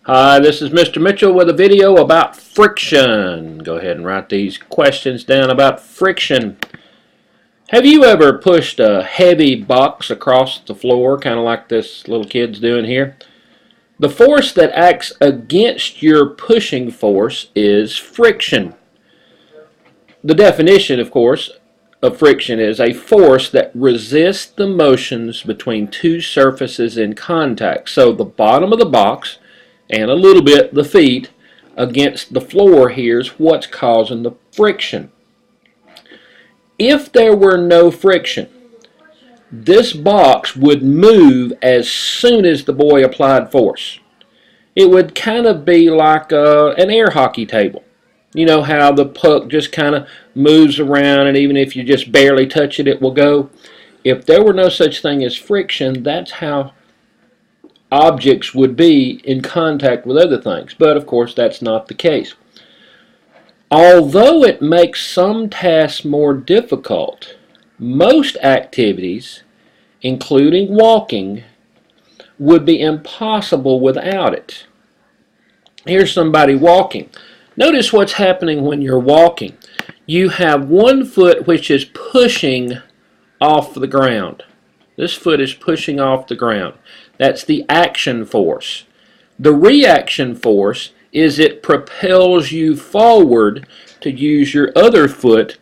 Hi, this is Mr. Mitchell with a video about friction. Go ahead and write these questions down about friction. Have you ever pushed a heavy box across the floor, kind of like this little kid's doing here? The force that acts against your pushing force is friction. The definition, of course, of friction is a force that resists the motions between two surfaces in contact. So the bottom of the box and a little bit the feet against the floor here is what's causing the friction. If there were no friction, this box would move as soon as the boy applied force. It would kind of be like an air hockey table. You know how the puck just kind of moves around, and even if you just barely touch it, it will go. If there were no such thing as friction, that's how objects would be in contact with other things. But of course, that's not the case. Although it makes some tasks more difficult, most activities, including walking, would be impossible without it. Here's somebody walking. Notice what's happening when you're walking. You have one foot which is pushing off the ground. This foot is pushing off the ground. That's the action force. The reaction force is it propels you forward to use your other foot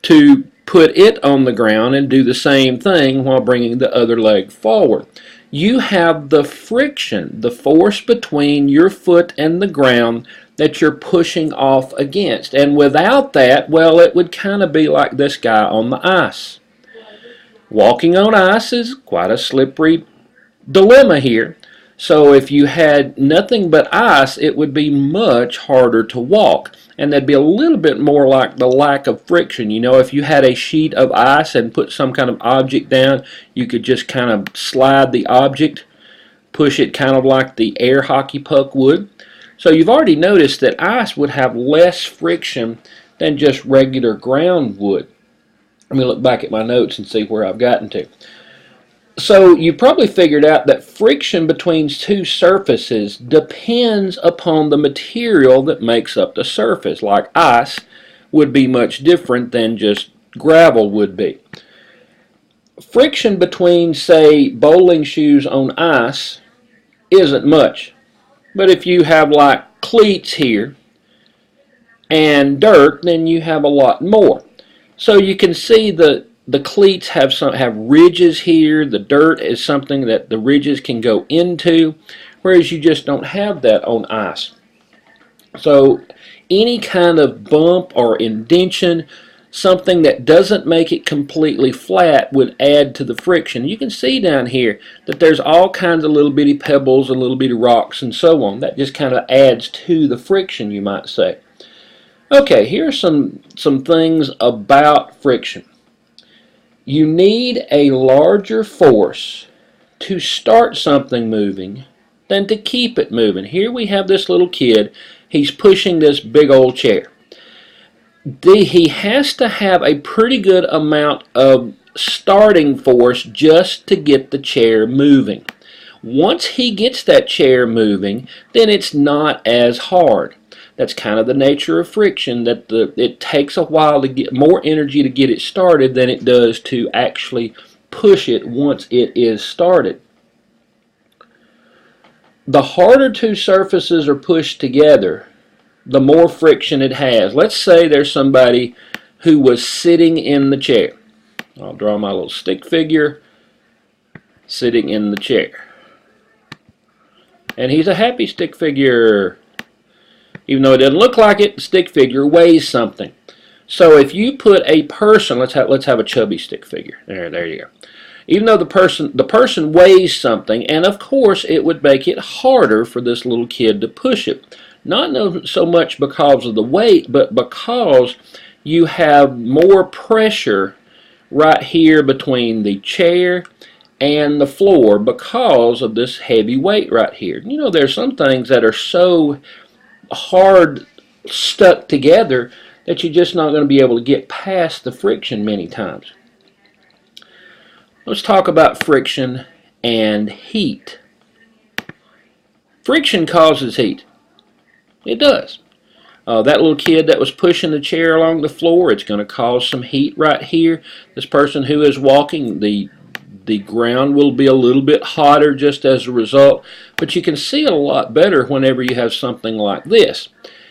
to put it on the ground and do the same thing while bringing the other leg forward. You have the friction, the force between your foot and the ground that you're pushing off against. And without that, well, it would kind of be like this guy on the ice. Walking on ice is quite a slippery dilemma here. So if you had nothing but ice, it would be much harder to walk. And that'd be a little bit more like the lack of friction. You know, if you had a sheet of ice and put some kind of object down, you could just kind of slide the object, push it kind of like the air hockey puck would. So you've already noticed that ice would have less friction than just regular ground would. Let me look back at my notes and see where I've gotten to. So you probably figured out that friction between two surfaces depends upon the material that makes up the surface. Like ice would be much different than just gravel would be. Friction between, say, bowling shoes on ice isn't much. But if you have like cleats here and dirt, then you have a lot more. So you can see the cleats have ridges here. The dirt is something that the ridges can go into, whereas you just don't have that on ice. So any kind of bump or indention, something that doesn't make it completely flat, would add to the friction. You can see down here that there's all kinds of little bitty pebbles and little bitty rocks and so on. That just kind of adds to the friction, you might say. Okay, here are some things about friction. You need a larger force to start something moving than to keep it moving. Here we have this little kid. He's pushing this big old chair. He has to have a pretty good amount of starting force just to get the chair moving. Once he gets that chair moving, then it's not as hard. That's kind of the nature of friction, that it takes a while to get more energy to get it started than it does to actually push it once it is started. The harder two surfaces are pushed together, the more friction it has. Let's say there's somebody who was sitting in the chair. I'll draw my little stick figure sitting in the chair. And he's a happy stick figure. Even though it doesn't look like it, the stick figure weighs something. So if you put a person, let's have a chubby stick figure. There you go. Even though the person weighs something, and of course it would make it harder for this little kid to push it. Not so much because of the weight, but because you have more pressure right here between the chair and the floor because of this heavy weight right here. You know, there's some things that are so hard stuck together that you're just not going to be able to get past the friction many times. Let's talk about friction and heat. Friction causes heat. It does. That little kid that was pushing the chair along the floor, it's going to cause some heat right here. This person who is walking, the ground will be a little bit hotter just as a result, but you can see it a lot better whenever you have something like this.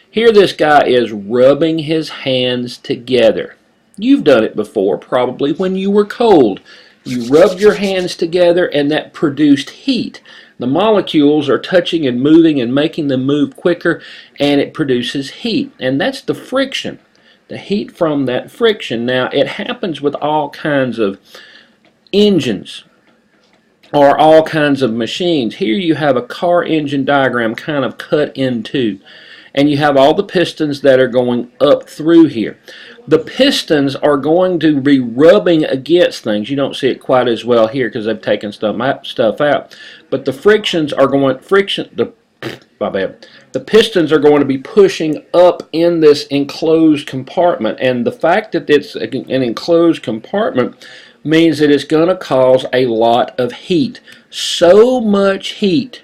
Here this guy is rubbing his hands together. You've done it before, probably when you were cold. You rubbed your hands together and that produced heat. The molecules are touching and moving and making them move quicker, and it produces heat. And that's the friction, the heat from that friction. Now, it happens with all kinds of engines or all kinds of machines. Here you have a car engine diagram kind of cut in two, and you have all the pistons that are going up through here. The pistons are going to be rubbing against things. You don't see it quite as well here because they've taken stuff out. But the frictions are going, the pistons are going to be pushing up in this enclosed compartment. And the fact that it's an enclosed compartment means that it's going to cause a lot of heat. So much heat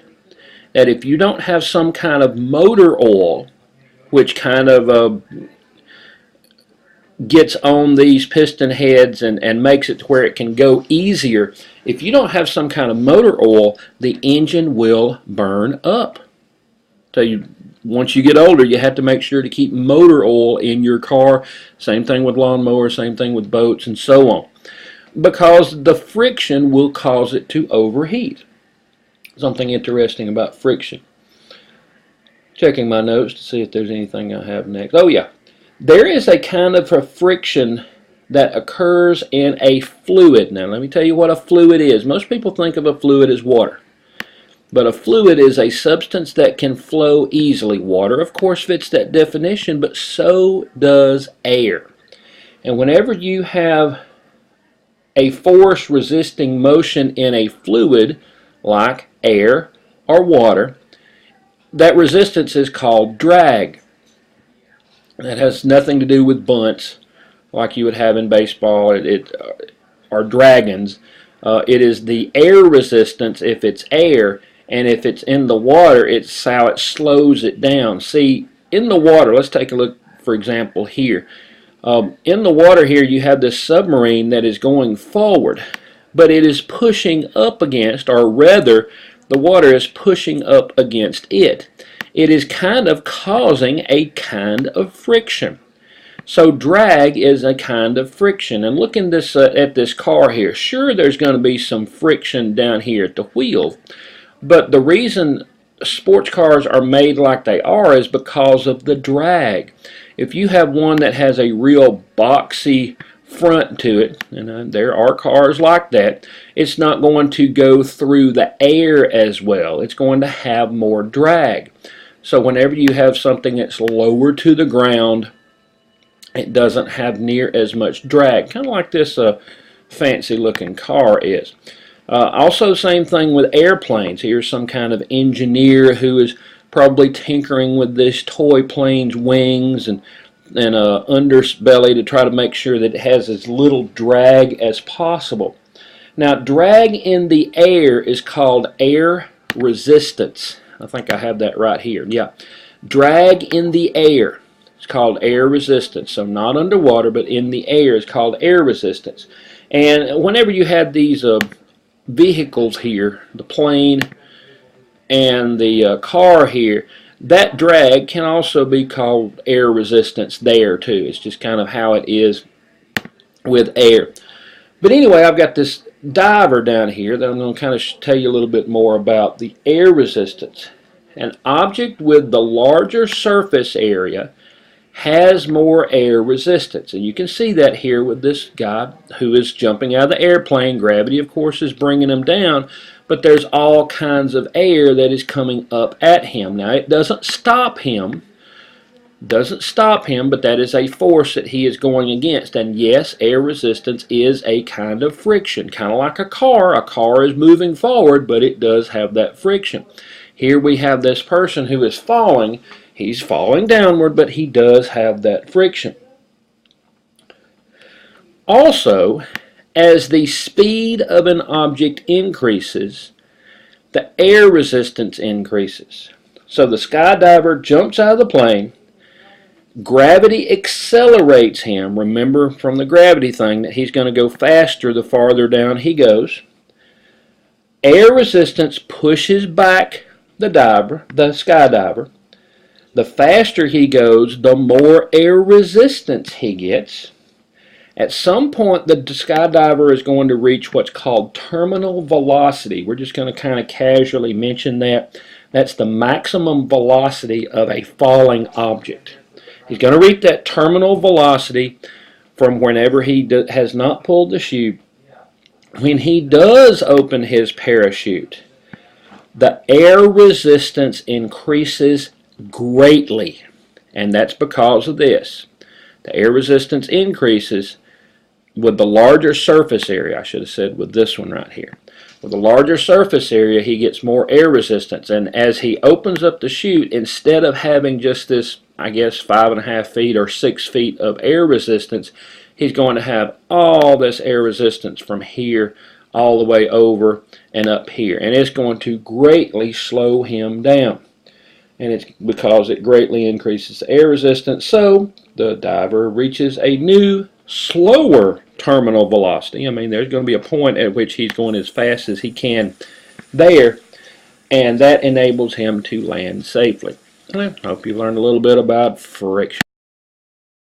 that if you don't have some kind of motor oil, which kind of gets on these piston heads and makes it to where it can go easier, if you don't have some kind of motor oil, the engine will burn up. So once you get older, you have to make sure to keep motor oil in your car. Same thing with lawnmowers, same thing with boats, and so on. Because the friction will cause it to overheat. Something interesting about friction. Checking my notes to see if there's anything I have next. Oh yeah. There is a kind of a friction that occurs in a fluid. Now let me tell you what a fluid is. Most people think of a fluid as water. But a fluid is a substance that can flow easily. Water, of course, fits that definition, but so does air. And whenever you have a force resisting motion in a fluid, like air or water, that resistance is called drag. That has nothing to do with bunts like you would have in baseball or dragons. It is the air resistance if it's air, and if it's in the water, it's how it slows it down. See, in the water, let's take a look, for example, here. In the water here, you have this submarine that is going forward, but it is pushing up against, or rather, the water is pushing up against it. It is kind of causing a kind of friction. So drag is a kind of friction. And look at this car here. Sure, there's going to be some friction down here at the wheel, but the reason sports cars are made like they are is because of the drag. If you have one that has a real boxy front to it, and there are cars like that, it's not going to go through the air as well. It's going to have more drag. So whenever you have something that's lower to the ground, it doesn't have near as much drag, kind of like this fancy looking car is. Also, same thing with airplanes. Here's some kind of engineer who is probably tinkering with this toy plane's wings and underbelly to try to make sure that it has as little drag as possible. Now, drag in the air is called air resistance. I think I have that right here. Yeah. Drag in the air is called air resistance. So not underwater, but in the air is called air resistance. And whenever you have these vehicles here, the plane and the car here, that drag can also be called air resistance there too. It's just kind of how it is with air. But anyway, I've got this diver down here that I'm going to kind of tell you a little bit more about the air resistance. An object with the larger surface area has more air resistance, and you can see that here with this guy who is jumping out of the airplane. Gravity, of course, is bringing him down, but there's all kinds of air that is coming up at him. Now, it doesn't stop him, but that is a force that he is going against. And yes, air resistance is a kind of friction, kind of like a car. A car is moving forward, but it does have that friction. Here we have this person who is falling. He's falling downward, but he does have that friction. Also, as the speed of an object increases, the air resistance increases. So the skydiver jumps out of the plane, gravity accelerates him. Remember from the gravity thing that he's going to go faster the farther down he goes. Air resistance pushes back the skydiver. The faster he goes, the more air resistance he gets. At some point, the skydiver is going to reach what's called terminal velocity. We're just going to kind of casually mention that. That's the maximum velocity of a falling object. He's going to reach that terminal velocity from whenever he has not pulled the chute. When he does open his parachute, the air resistance increases greatly, and that's because of this. The air resistance increases with the larger surface area. I should have said with this one right here. With the larger surface area, he gets more air resistance, and as he opens up the chute, instead of having just this, I guess, 5.5 feet or 6 feet of air resistance, he's going to have all this air resistance from here all the way over and up here, and it's going to greatly slow him down. And it's because it greatly increases the air resistance, so the diver reaches a new, slower terminal velocity. I mean, there's going to be a point at which he's going as fast as he can there, and that enables him to land safely. I hope you learned a little bit about friction.